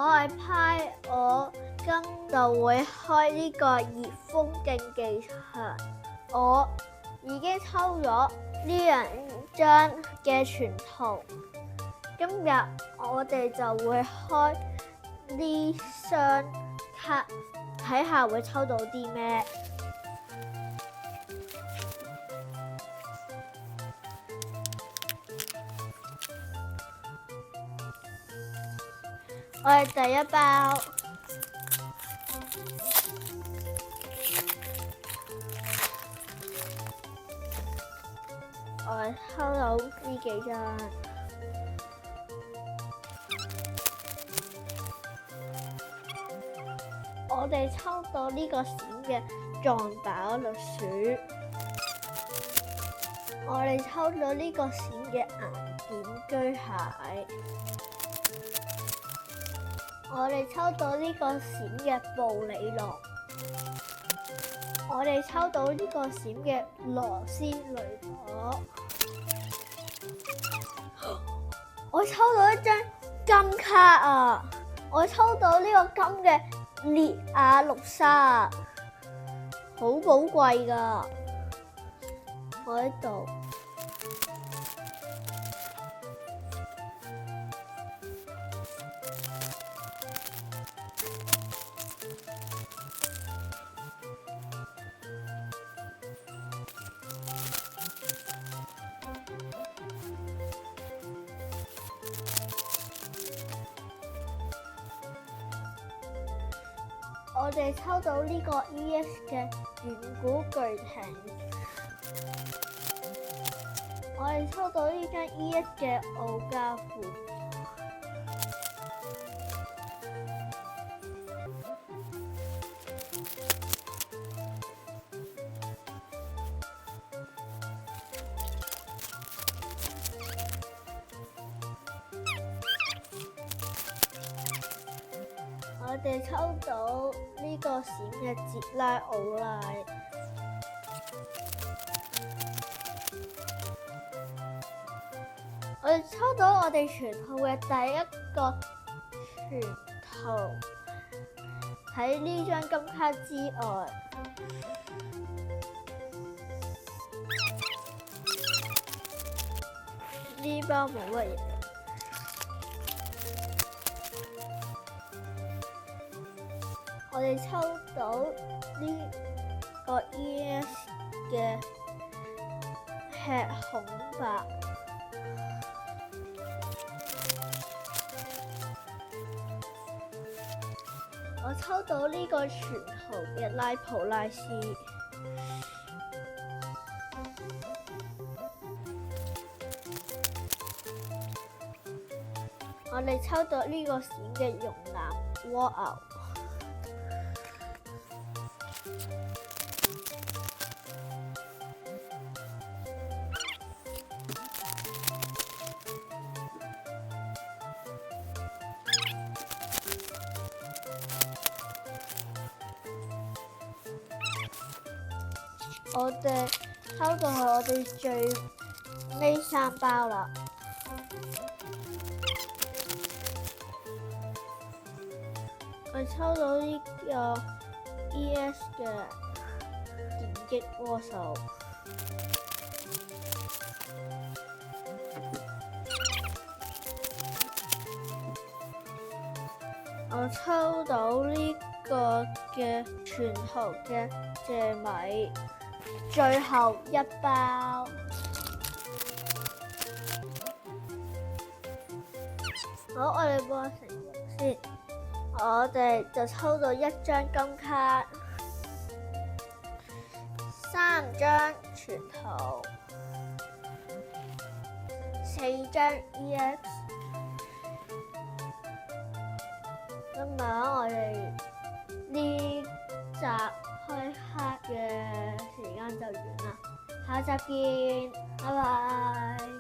我係派，我今就會開呢個熱風競技場。我已經抽咗呢兩張嘅全圖，今日我哋就會開呢張卡，睇下會抽到啲咩。我係第一包，我係抽到呢幾張，我哋抽到呢個閃嘅撞飽栗鼠，我哋抽到呢個閃嘅顏點居蟹。我哋抽到呢個閃嘅布里諾，我哋抽到呢個閃嘅螺絲雷婆，我抽到一張金卡啊！我抽到呢個金嘅烈亞綠沙，好寶貴㗎，我喺度。我哋抽到呢個 EX 嘅遠古巨艇，我哋抽到呢張 EX 嘅奧加富，我哋抽到呢個閃嘅捷拉奧拉，我哋抽到我哋全套嘅第一個全套。喺呢張金卡之外，呢包冇乜嘢。我哋抽到呢個 ES 嘅吃孔白，我抽到呢個全號嘅拉普拉斯，我哋抽到呢個閃嘅熔岩蝸牛。我哋抽到係我哋最尾3包啦。我抽到呢個 ES 嘅電擊魔獸，我抽到呢個嘅全號嘅謝米。最後一包，好，我哋播成績先。我哋就抽到1張金卡，3張全套，4張 EX。今日我哋呢集開黑嘅時間就完啦，下集見，拜拜。